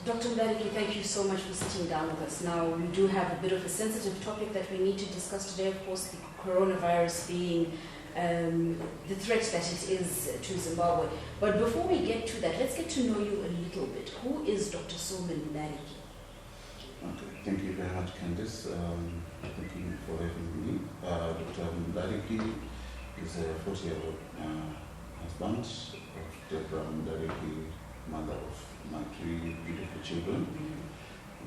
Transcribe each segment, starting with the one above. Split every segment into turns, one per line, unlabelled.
Dr. Mudariki, thank you so much for sitting down with us. Now, we do have a bit of a sensitive topic that we need to discuss today, of course, the coronavirus being the threat that it is to Zimbabwe. But before we get to that, let's get to know you a little bit. Who is Dr. Soulman Mudariki?
Okay, thank you very much, Candice. Thank you for having me. Dr. Mudariki is a 40-year-old husband of Deborah Mudariki, mother of my three beautiful children.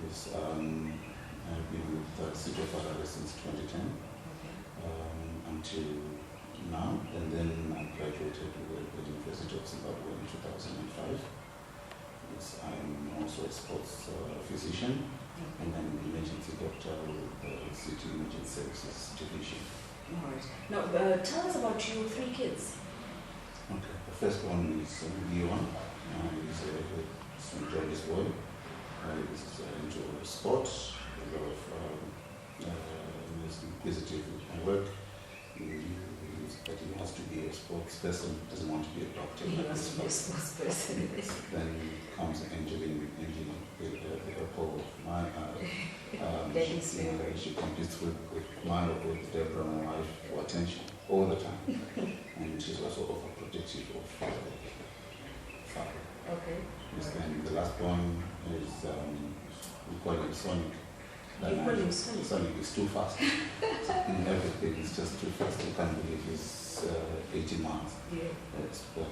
Yes, I've been with the City of Harare since 2010 until now, and then I graduated with the University of Zimbabwe in 2005. Yes, I'm also a sports physician, and I'm an emergency doctor with the City Emergency Services Division.
All right. Now, tell us about your three kids.
Okay, the first one is Leon. He's a joyous boy. He's into sports, a lot of he's inquisitive at work. But he wants to be a sports person, doesn't want to be a doctor.
He wants to be a sports person.
Then comes Angeline, the apple of my eye. She competes with Deborah, my wife, for attention all the time. And she's also overprotective of father.
Okay.
Yes, and the last one is, we call him Sonic.
You call him Sonic?
Sonic is too fast. In everything, he's just too fast. You can't believe he's 80 miles.
Yeah.
Yes, but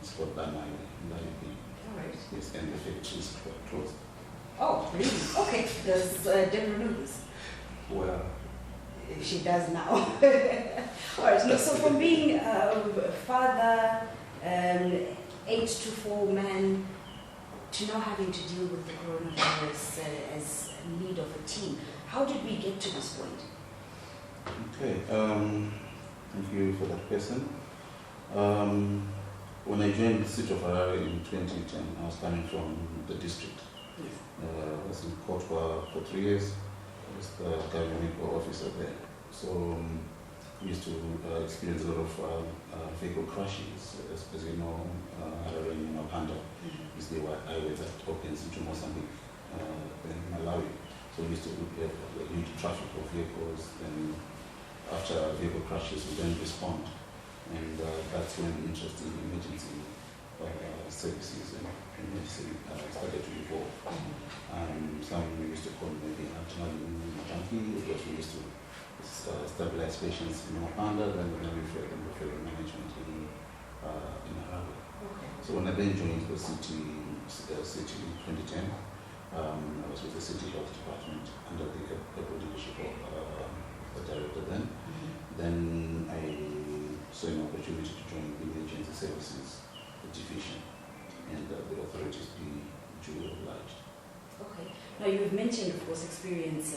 it's got that line.
All right.
Yes, and the factory is closed.
Oh, really? Okay. Does Deborah know this?
Well,
she does now. All right. So from being a father, 8 to 4 man, to now having to deal with the coronavirus as lead of a team, how did we get to this point?
Okay. Thank you for that question. When I joined the City of Harare in 2010, I was coming from the district.
Yes.
I was in Kotwa for 3 years. I was the government officer there. So we used to experience a lot of vehicle crashes. As you know, Harare and Mapanda is the highway that opens into Mozambique, then Malawi. So we used to have a huge traffic of vehicles, and after vehicle crashes, we then respond. And that's when the interest in emergency services and emergency started to evolve. Some we used to call maybe national junkie, because we used to stabilize patients in Mapanda, then we refer them for management in Harare.
Okay.
So when I then joined the city in 2010, I was with the city health department under the leadership of the director then. Then I saw an opportunity to join the emergency services division, and the authorities be duly obliged.
Okay. Now you've mentioned, of course, experience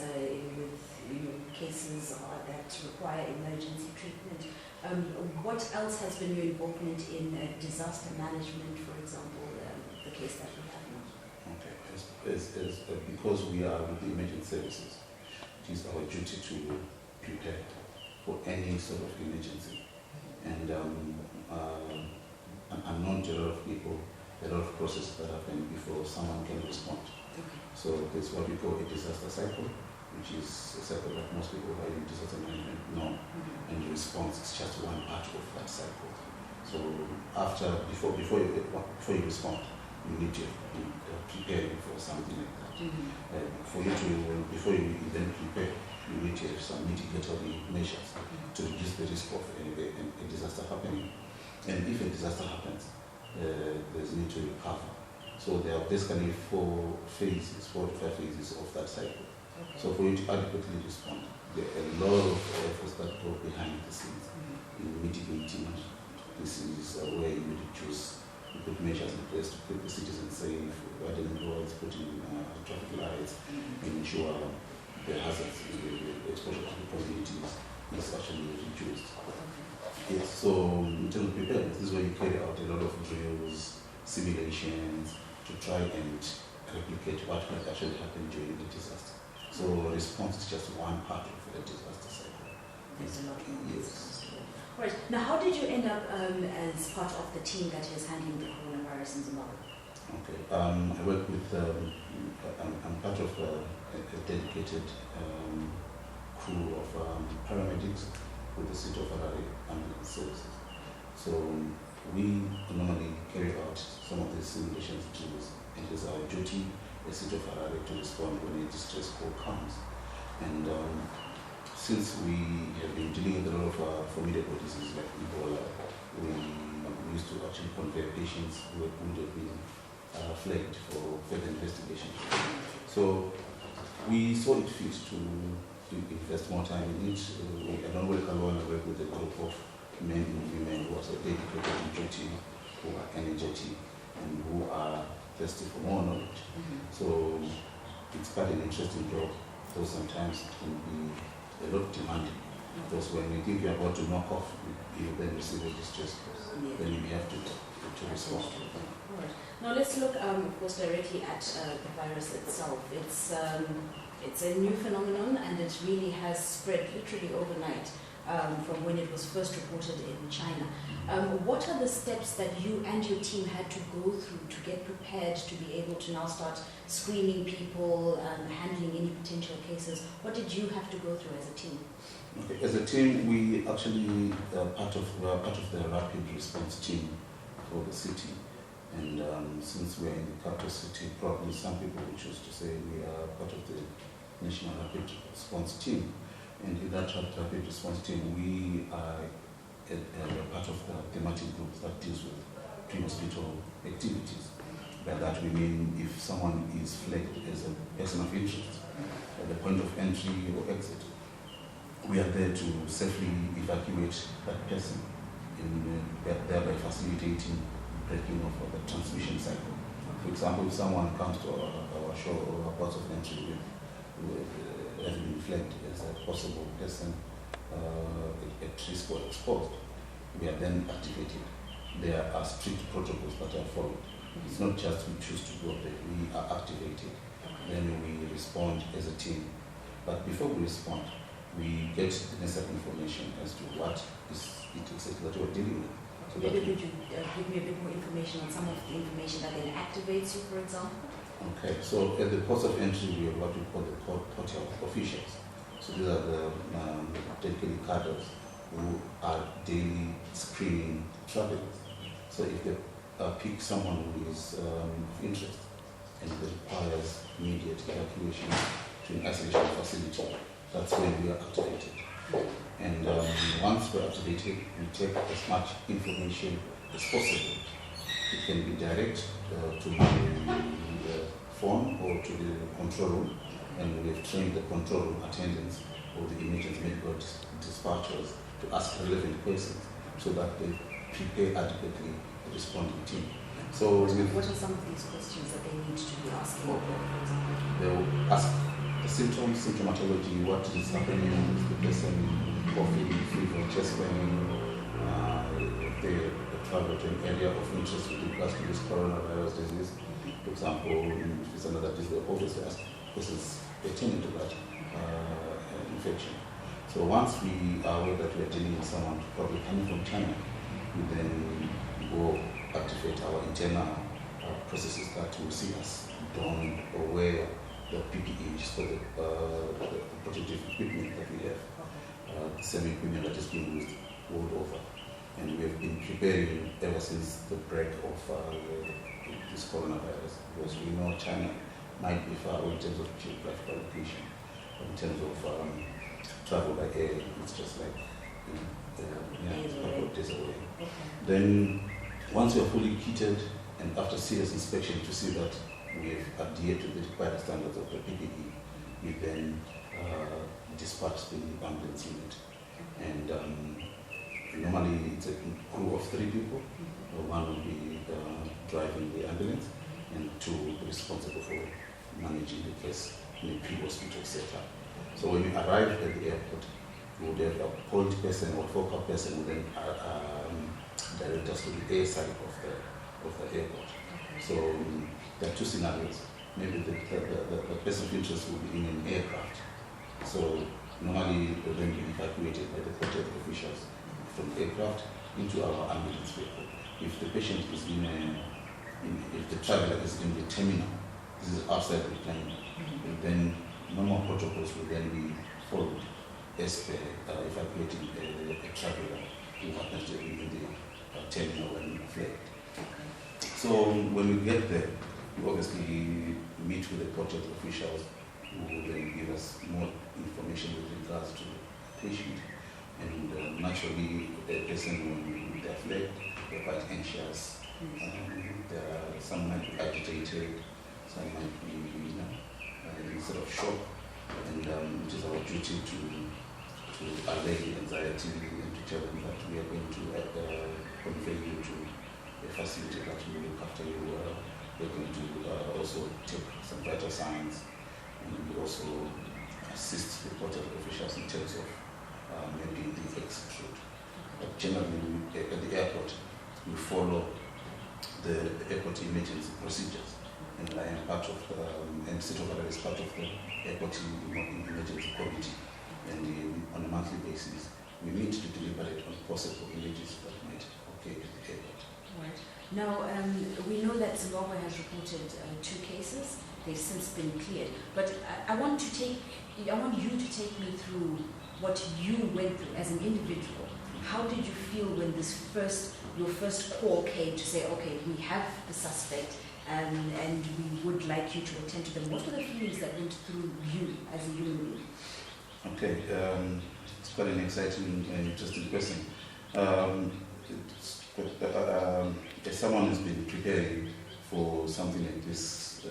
with cases that require emergency treatment. What else has been your involvement in disaster management, for example, the case that we have now?
Okay. Because we are with the emergency services, it is our duty to prepare for any sort of emergency. And unknown to a lot of people, a lot of processes that happen before someone can respond.
Okay.
So there's what we call a disaster cycle, which is a cycle that most people who are in disaster management know, and the response is just one part of that cycle. So before you respond, you need to be preparing for something like that. Before you even prepare, you need to have some mitigatory measures to reduce the risk of a disaster happening. And if a disaster happens, there's need to recover. So there are basically 4 to 5 phases of that cycle.
Okay.
So for you to adequately respond, there are a lot of efforts that go behind the scenes in mitigating disease, where you need to choose, you put measures in place to keep the citizens safe, widening roads, putting traffic lights, and ensure the hazards, the exposure to the communities is actually reduced. Yes, so in terms of preparedness, this is where you carry out a lot of drills, simulations, to try and replicate what might actually happen during the disaster. So response is just one part of the disaster cycle.
There's a lot more.
Yes.
Right. Now, how did you end up as part of the team that is handling the coronavirus in Zimbabwe?
Okay. I work with, I'm part of a dedicated crew of paramedics with the City of Harare Ambulance Services. So we normally carry out some of these simulations drills, and it is our duty as City of Harare to respond when a distress call comes. And since we have been dealing with a lot of formidable diseases like Ebola, we used to actually convey patients who would have been flagged for further investigation. So we saw it fit to invest more time in it. I don't work alone, I work with a group of men and women who are so dedicated to duty, who are energetic, and who are thirsty for more knowledge. So it's quite an interesting job, though sometimes it can be a lot demanding. Because when you think you're about to knock off, you then receive a distress call. Then you have to respond.
Right. Now let's look, of course, directly at the virus itself. It's a new phenomenon, and it really has spread literally overnight from when it was first reported in China. What are the steps that you and your team had to go through to get prepared to be able to now start screening people, handling any potential cases? What did you have to go through as a team?
Okay. As a team, we actually part of the rapid response team for the city. And since we are in the capital city, probably some people will choose to say we are part of the National Rapid Response Team. And in that rapid response team, we are part of the thematic group that deals with pre-hospital activities. By that we mean if someone is flagged as a person of interest at the point of entry or exit, we are there to safely evacuate that person, thereby facilitating breaking of the transmission cycle. For example, if someone comes to our show or our ports of entry with has been flagged as a possible person at risk or exposed, we are then activated. There are strict protocols that are followed. It's not just we choose to go there, we are activated. Then we respond as a team. But before we respond, we get the necessary information as to what is it exactly that we're dealing with. So
maybe could you give me a bit more information on some of the information that then activates you, for example?
Okay, so at the ports of entry, we have what we call the port officials. So these are the dedicated cadres who are daily screening travelers. So if they pick someone who is of interest and it requires immediate evacuation to an isolation facility, that's when we are activated. And once we're activated, we take as much information as possible. It can be direct to the phone or to the control room, and we have trained the control room attendants or the emergency medical dispatchers to ask relevant questions so that they prepare adequately the responding team. So
what are some of these questions that they need to be asking?
They will ask the symptoms, symptomatology, what is happening with the person, coughing, fever, chest pain, if they travel to an area of interest with regards to this coronavirus disease. For example, if it's another disease, they obviously ask questions pertaining to that infection. So once we are aware that we are dealing with someone probably coming from China, we then go activate our internal processes that will see us don or wear the PPE, which is for the protective equipment that we have, the same equipment that is being used world over. And we have been preparing ever since the break of this coronavirus, because we know China might be far away in terms of geographical location, but in terms of travel by air, it's just like a couple of days away.
Okay.
Then once we are fully kitted and after serious inspection to see that we have adhered to the required standards of the PPE, we then dispatch the ambulance unit. And normally it's a crew of 3 people. One will be driving the ambulance and 2 will be responsible for managing the case in the pre-hospital setup. So when we arrive at the airport, we would have a point person or focal person who then direct us to the air side of the airport. So there are 2 scenarios. Maybe the person of interest will be in an aircraft. So normally they'll then be evacuated by the hotel officials from the aircraft into our ambulance vehicle. If the patient is in a if the traveler is in the terminal, this is outside the plane, and then normal protocols will then be followed as per evacuating a traveler who happens to be in the terminal when flagged. So when we get there, we obviously meet with the project officials who will then give us more information with regards to the patient. And naturally, a person when they're flagged, they're quite anxious. Some might be agitated, some might be in sort of shock. And it is our duty to allay the anxiety and to tell them that we are going to convey you to a facility that will look after you. We're going to also take some vital signs and also assist the project officials in terms of maybe the exit route. But generally, at the airport, we follow the airport emergency procedures. And I am part of, and Sitovala is part of the airport emergency committee. And on a monthly basis, we meet to deliberate on possible emergencies that might occur at the airport.
Right. Now, we know that Zimbabwe has reported 2 cases. They've since been cleared. But I want you to take me through what you went through as an individual. How did you feel when your first call came to say, okay, we have the suspect and we would like you to attend to them? What were the feelings that went through you as a human being?
Okay, it's quite an exciting and interesting question. As someone who's been preparing for something like this,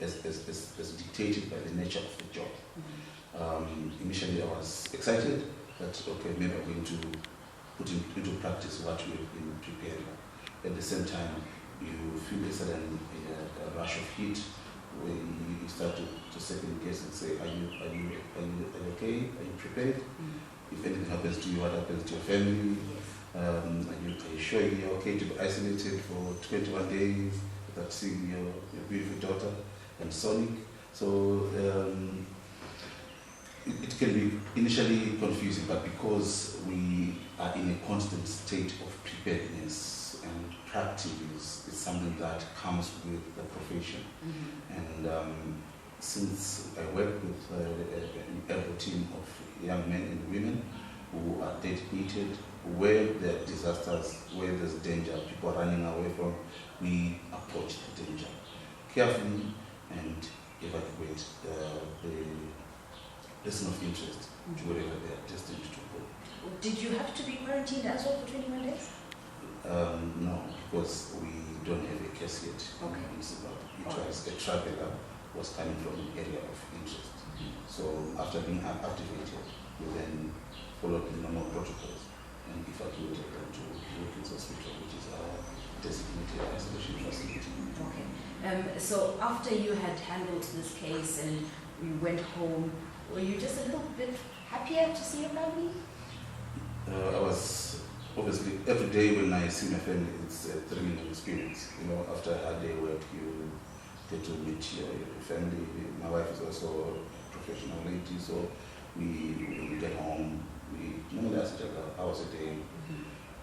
as dictated by the nature of the job, initially I was excited that, okay, maybe I'm going to put into practice what we've been preparing. At the same time, you feel a sudden rush of heat where you start to second guess and say, are you okay? Are you prepared? If anything happens to you, what happens to your family? Are you sure you're okay to be isolated for 21 days without seeing your beautiful daughter and Sonic? So it can be initially confusing, but because we are in a constant state of preparedness and practice is something that comes with the profession. And since I work with an able team of young men and women who are dedicated, where there are disasters, where there's danger, people are running away from, we approach the danger carefully and evacuate the person of interest to wherever they are destined to go.
Did you have to be quarantined as well for 21 days?
No, because we don't have a case yet.
Okay.
In Zimbabwe. It was a traveler was coming from an area of interest. So after being activated, we then followed the normal protocols and evacuated them to Wilkins Hospital, which is our designated isolation facility.
Okay. So after you had handled this case and you went home, were you just a little bit happier to see your family?
I was obviously every day when I see my family, it's a thrilling experience. After a hard day work, you get to meet your family. My wife is also a professional lady, so when we get home, we normally ask each other hours a day.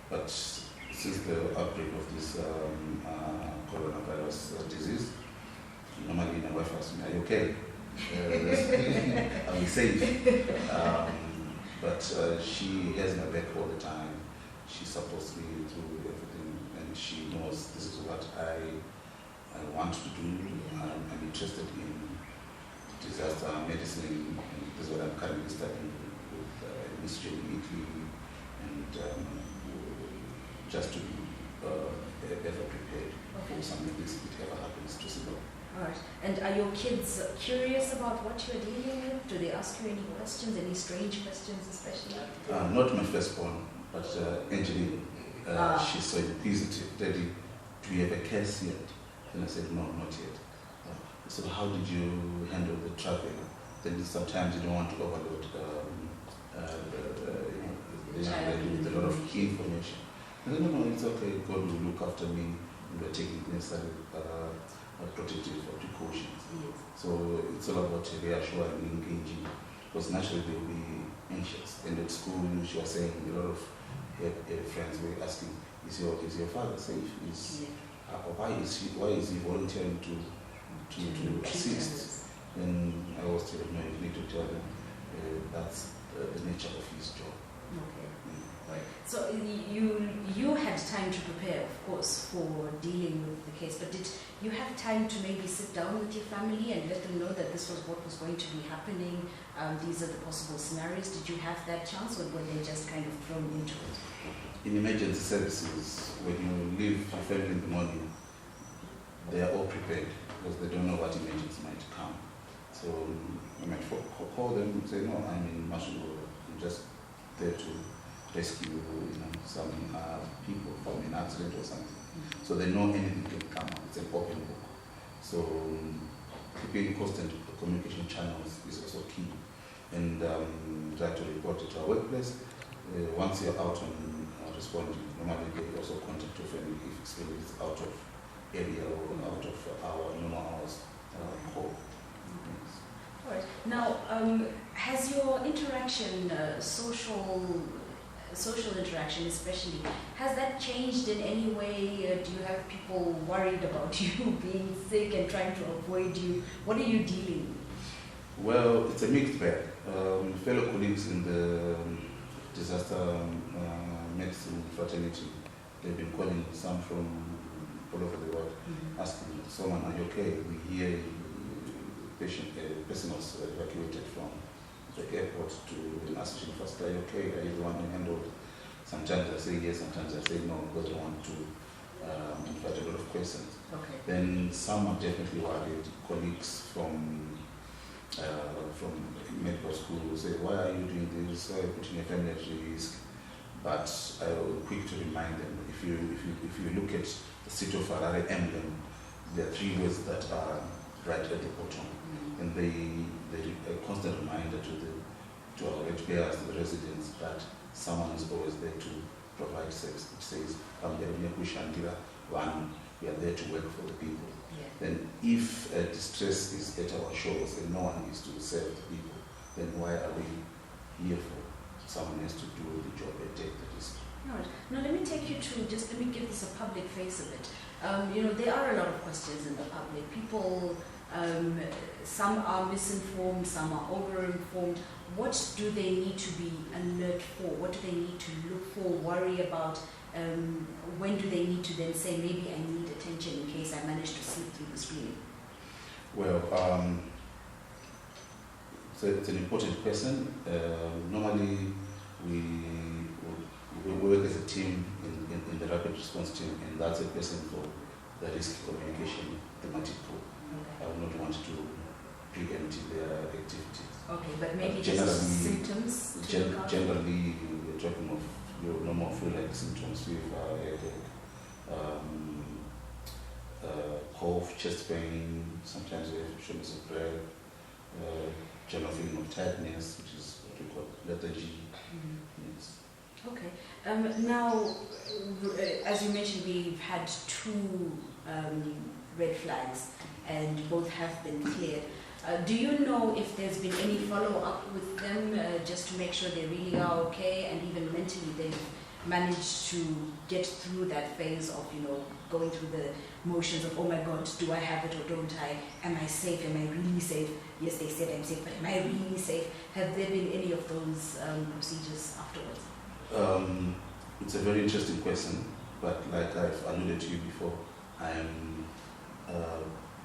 But since the outbreak of this coronavirus disease, normally my wife asks me, "Are you okay? Are we safe?" But she has my back all the time. She supports me through everything, and she knows this is what I want to do. I'm interested in disaster medicine, and this is what I'm currently studying with Ministry in Italy, and just to be ever prepared for something if it ever happens to Zimbabwe.
All right. And are your kids curious about what you're dealing with? Do they ask you any questions, any strange questions especially?
Not my firstborn, but Angeline. She's so inquisitive. "Daddy, do you have a case yet?" And I said, "No, not yet." So how did you handle the travel? Then sometimes you don't want to overload the young lady with a lot of key information. I said, "No, it's okay. God will look after me. We're taking necessary protective precautions."
Yes.
So it's all about reassuring, engaging, because naturally they'll be anxious. And at school, she was saying a lot of her friends were asking, is your father safe? why is he volunteering to assist? Then I was telling him, you need to tell them that's the nature of his job.
Okay. Right. So you had time to prepare, of course, for dealing with the case, but did you have time to maybe sit down with your family and let them know that this was what was going to be happening? These are the possible scenarios. Did you have that chance, or were they just kind of thrown into it?
In emergency services, when you leave your family in the morning, they are all prepared because they don't know what emergency might come. So I might call them and say, no, I'm in Mashugo, I'm just there to rescue some people from an accident or something. Mm-hmm. So they know anything can come up. It's an open book. So keeping constant communication channels is also key. And try to report it to our workplace. Once you're out on responding, normally they also contact your family if it's out of area or out of our normal hours call. Yes.
All right. Now, has your interaction, social interaction especially, has that changed in any way? Do you have people worried about you being sick and trying to avoid you? What are you dealing with?
Well, it's a mixed bag. Fellow colleagues in the disaster medicine fraternity, they've been calling some from all over the world, asking, Soulman, are you okay? We hear a person was evacuated from the airport to the association first. Are you okay? Are you the one who handled? Sometimes I say yes, sometimes I say no, because I want to invite a lot of questions.
Okay.
Then some are definitely worried. Colleagues from medical school will say, why are you doing this? Why are you putting your family at risk? But I will quick to remind them, if you look at the City of Harare emblem, there are 3 words that are right at the bottom. And they a constant reminder to our ratepayers, the residents, that someone is always there to provide service. It says, one, we are there to work for the people.
Yeah.
Then if distress is at our shores and no one is to serve the people, then why are we here for? Someone has to do the job and take the risk.
All right. Now let me take you to, just let me give this a public face of it. There are a lot of questions in the public. People, some are misinformed, some are over-informed. What do they need to be alert for? What do they need to look for, worry about? When do they need to then say, maybe I need attention in case I manage to slip through the screen?
Well, so it's an important question. Normally, we work as a team in the rapid response team, and that's a person for the risk communication thematic pool. Okay. I would not want to preempt their activities.
Okay, but maybe just symptoms?
Generally, we're talking of your normal flu-like symptoms, fever, headache, cough, chest pain, sometimes we have shortness of breath, general feeling of tiredness, which is what we call lethargy. Yes.
Okay. Now, as you mentioned, we've had 2 red flags, and both have been cleared. Do you know if there's been any follow-up with them, just to make sure they really are okay, and even mentally they've managed to get through that phase of, going through the motions of, oh my God, do I have it or don't I? Am I safe? Am I really safe? Yes, they said I'm safe, but am I really safe? Have there been any of those procedures afterwards?
It's a very interesting question, but like I've alluded to you before, I am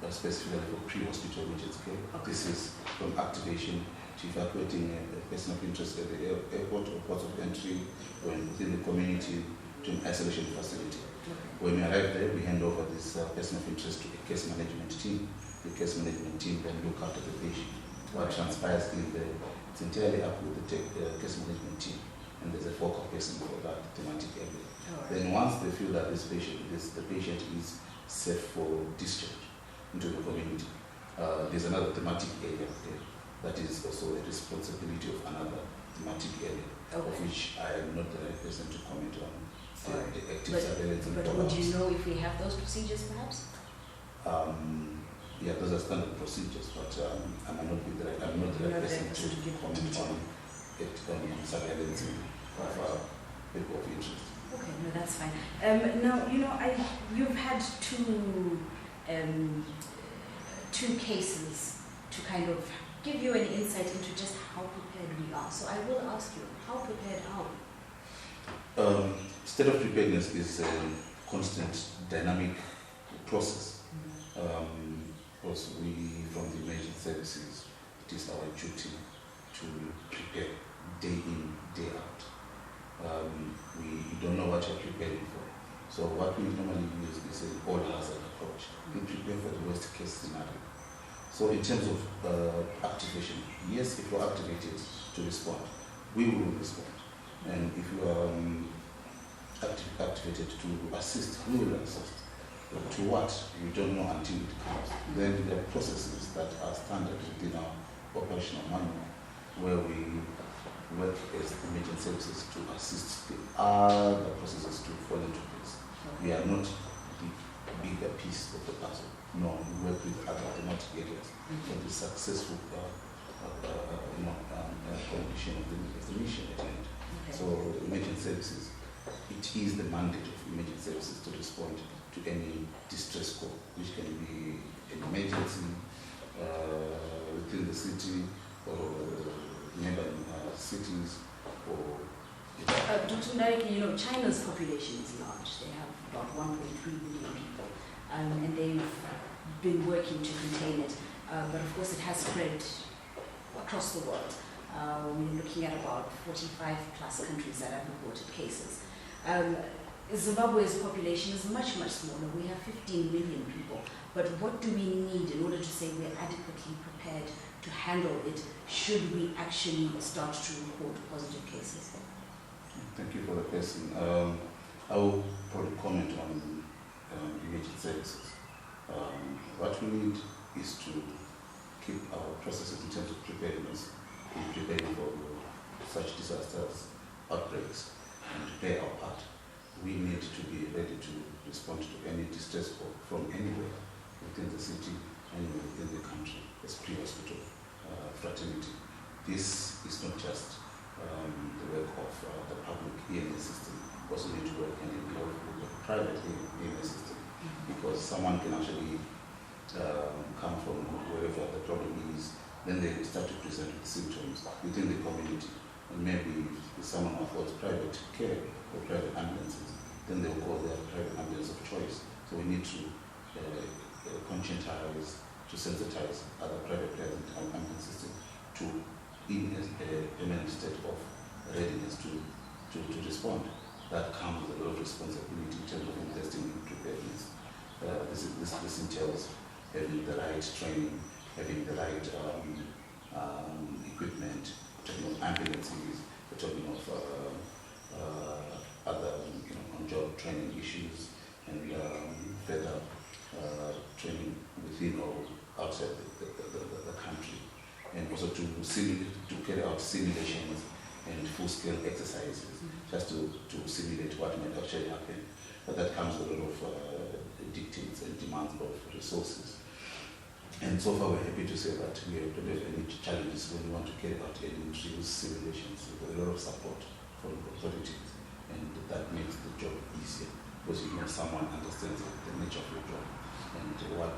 specifically for pre-hospital emergency care. Okay. This is from activation to evacuating a person of interest at the airport or port of entry or within the community to an isolation facility. Okay. When we arrive there, we hand over this person of interest to a case management team. The case management team then look after the patient. What transpires in there, it's entirely up with the case management team, and there's a focal person for that thematic area. Right. Then once they feel that the patient is safe for discharge into the community, there's another thematic area there that is also a responsibility of another thematic area, okay, of which I am not the right person to comment on.
Right.
The active surveillance and
But would you know if we have those procedures perhaps?
Yeah, those are standard procedures, but I'm not the right person to comment on it, surveillance of people of interest.
Okay, no, that's fine. Now, you've had two cases to kind of give you an insight into just how prepared we are. So I will ask you, how prepared are we?
State of preparedness is a constant dynamic process. Because we, from the emergency services, it is our duty to prepare day in, day out. We don't know what you're preparing for. So what we normally use is an all-hazard approach. We prepare for the worst case scenario. So in terms of activation, yes, if you're activated to respond, we will respond. And if you are activated to assist, we will assist. To what? We don't know until it comes. Then there are processes that are standard within our operational manual where we work as emergency services to assist the other processes to fall into place. We are not the bigger piece of the puzzle. No, we work with other thematic areas for the successful completion of the mission at the end.
Okay.
So emergency services, it is the mandate of emergency services to respond to any distress call, which can be an emergency within the city or neighboring cities or...
Dr. Mudariki, China's population is large. They have about 1.3 billion people, and they've been working to contain it. But of course, it has spread across the world. We're looking at about 45 plus countries that have reported cases. Zimbabwe's population is much, much smaller. We have 15 million people. But what do we need in order to say we're adequately prepared to handle it should we actually start to report positive cases?
Thank you for the question. I will probably comment on emergency services. What we need is to keep our processes in terms of preparedness, preparing for such disasters, outbreaks, and to play our part. We need to be ready to respond to any distress call from anywhere within the city and within the country as pre-hospital fraternity. This is not just the work of the public EMS system. We also need to work hand in glove with the private EMS system, because someone can actually come from wherever the problem is, then they start to present the symptoms within the community. And maybe if someone affords private care or private ambulances, then they'll call their private ambulance of choice. So we need to conscientize, to sensitize other private players in the ambulance system to be in a permanent state of readiness to respond. That comes with a lot of responsibility in terms of investing in preparedness. This entails having the right training, having the right equipment, talking of ambulances, we're talking of other on-job training issues, and further training within or outside the country, and also to carry out simulations and full-scale exercises, just to simulate what might actually happen. But that comes with a lot of dictates and demands of resources. And so far, we're happy to say that we don't have any challenges when we want to carry out any real simulations with a lot of support from the authorities, and that makes the job easier because someone understands the nature of your job and what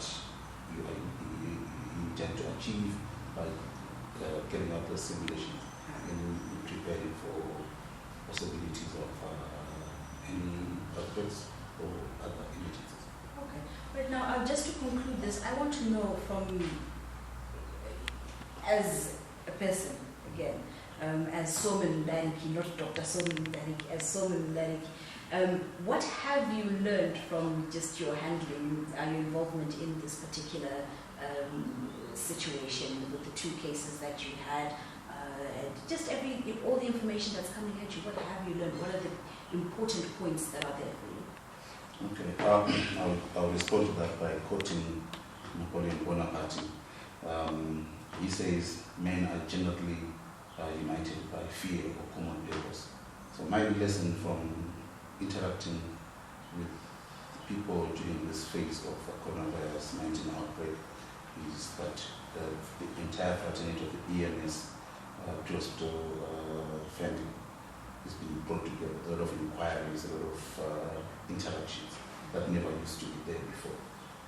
you intend to achieve by carrying out those simulations and preparing for possibilities of any outbreaks or other emergencies.
Okay. Right now, just to conclude this, I want to know from you, as a person, again, as Soulman Mudariki, not Dr. Soulman Mudariki, as Soulman Mudariki, what have you learned from just your handling, your involvement in this particular situation with the two cases that you had, just all the information that's coming at you, what have you learned? What are the important points that are there for you?
Okay, I'll respond to that by quoting Napoleon Bonaparte. He says, men are generally united by fear or common purpose. So my lesson from interacting with people during this phase of coronavirus 19 outbreak is that the entire fraternity of the EMS, pre-hospital family, it's been brought together, a lot of inquiries, a lot of interactions that never used to be there before.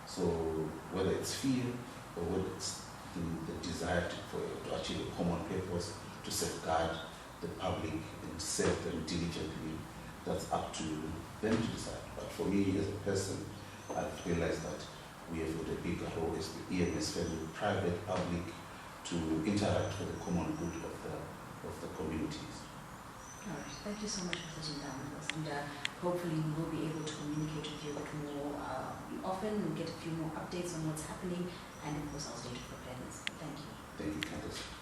So whether it's fear or whether it's the desire to achieve a common purpose, to safeguard the public and serve them diligently, that's up to them to decide. But for me as a person, I've realized that we have got a bigger role as the EMS family, private, public, to interact for the common good of the communities.
All right. Thank you so much for sitting down with us, and hopefully we will be able to communicate with you a bit more often and get a few more updates on what's happening, and of course our state of preparedness. Thank you.
Thank you, Candice.